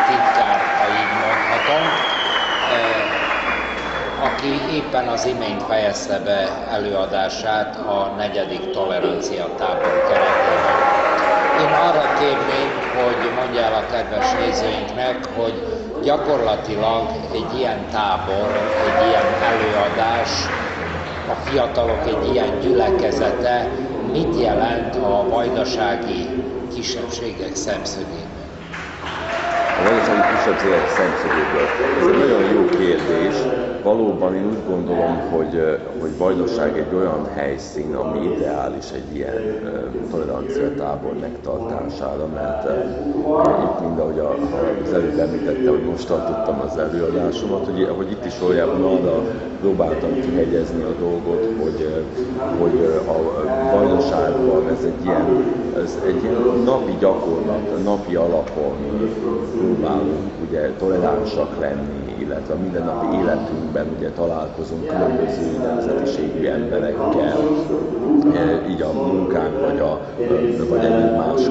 titkár, ha így mondhatom, aki éppen az imént fejezte be előadását a 4. tolerancia tábor keretében. Én arra kérném, hogy mondja el a kedves nézőinknek, hogy gyakorlatilag egy ilyen tábor, egy ilyen előadás, a fiatalok egy ilyen gyülekezete mit jelent a vajdasági kisebbségek szemszögében? A vajdasági kisebbségek szemszögéből. Ez egy nagyon jó kérdés. Valóban én úgy gondolom, hogy Vajdaság egy olyan helyszín, ami ideális egy ilyen toleranciatábor megtartására, mert itt mind ahogy az előbb említette, hogy most tartottam az előadásomat, hogy itt is valójában arra próbáltam kihegyezni a dolgot, hogy a Vajdaságban ez egy ilyen napi gyakorlat, napi alapon próbálunk ugye toleránsak lenni, illetve a mindennapi életünkben ugye találkozunk különböző nemzetiségű emberekkel, így a munkánk, vagy egyéb más,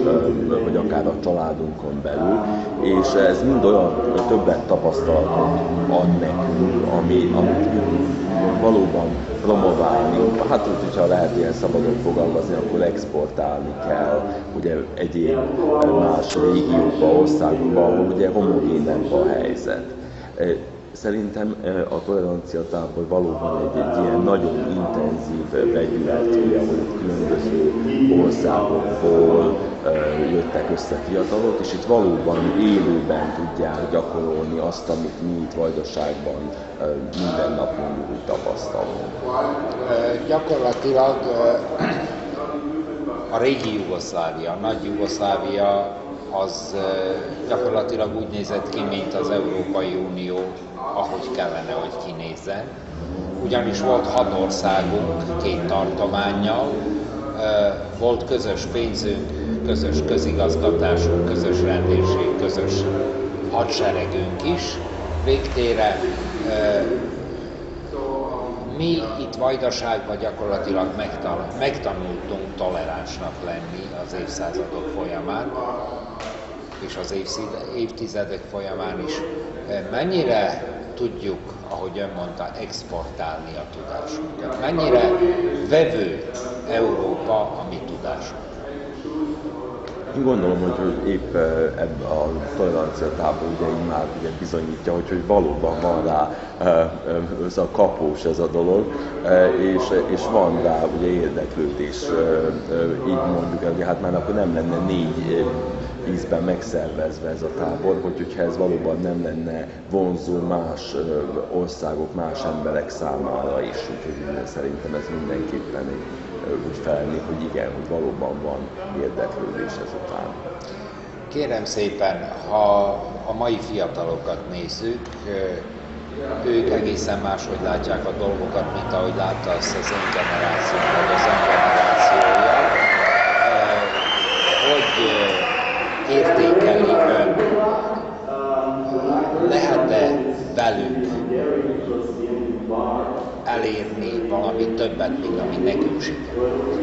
vagy akár a családunkon belül, és ez mind olyan többet tapasztalatot ad nekünk, amit valóban promoválni, hát úgy, hogyha lehet ilyen szabadon fogalmazni, akkor exportálni kell ugye egyéb más régiókba, országokba, ahol ugye homogénebb a helyzet. Szerintem a toleranciatábor valóban egy ilyen nagyon intenzív vegyület, ahol különböző országokból jöttek össze fiatalok, és itt valóban élőben tudják gyakorolni azt, amit mi itt Vajdaságban minden nap mondjuk úgy tapasztalunk. Gyakorlatilag a régi Jugoszlávia, a nagy Jugoszlávia az gyakorlatilag úgy nézett ki, mint az Európai Unió, ahogy kellene, hogy kinézzen. Ugyanis volt 6 országunk, 2 tartománnyal, volt közös pénzünk, közös közigazgatásunk, közös rendőrség, közös hadseregünk is. Végtére mi itt Vajdaságban gyakorlatilag megtanultunk toleránsnak lenni az évszázadok folyamán, és az évtizedek folyamán is. Mennyire tudjuk, ahogy ön mondta, exportálni a tudásunkat? Mennyire vevő Európa a mi tudásunk? Én gondolom, hogy épp ebben a toleranciatábor ugye így már ugye bizonyítja, hogy valóban van rá ez a kapós ez a dolog, és van rá ugye érdeklődés, így mondjuk, hogy hát már akkor nem lenne 4 ízben megszervezve ez a tábor, hogyha ez valóban nem lenne vonzó más országok, más emberek számára is, úgyhogy szerintem ez mindenképpen úgy felelni, hogy igen, hogy valóban van érdeklődés ezután. Kérem szépen, ha a mai fiatalokat nézzük, ők egészen máshogy látják a dolgokat, mint ahogy látta azt az én generáció, vagy az ön generációja. Hogy értékeli ön? Lehet-e velük elérni valami többet, mint ami nekünk sikerült?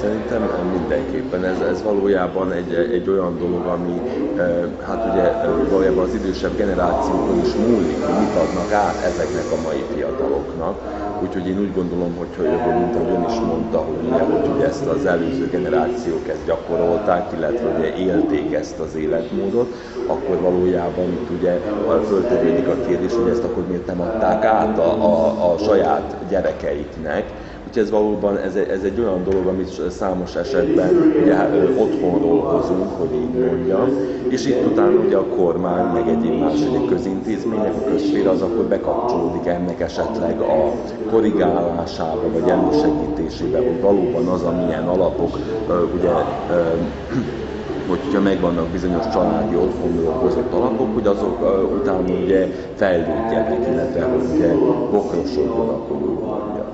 Szerintem mindenképpen ez valójában egy olyan dolog, ami hát ugye valójában az idősebb generációkon is múlik, hogy mit adnak át ezeknek a mai fiataloknak. Úgyhogy én úgy gondolom, hogy mint ahogy ön is mondta, hogy ezt az előző generációk ezt gyakorolták, illetve ugye élték ezt az életmódot, akkor valójában itt ugye föltevődik a kérdés, hogy ezt akkor miért nem adták át a saját gyerekeiknek. Úgyhogy ez valóban ez egy olyan dolog, amit számos esetben ugye, otthonról hozunk, hogy így mondjam, és itt utána ugye a kormány, meg egyéb más közintézmények, a közszféra az akkor bekapcsolódik ennek esetleg a korrigálásába, vagy elősegítésébe, hogy valóban az, amilyen alapok, ugye, hogyha megvannak bizonyos családi otthonról hozott alapok, hogy azok utána ugye fejlődjenek, illetve hogy ugye bokrosodjon, akkor úgy mondja.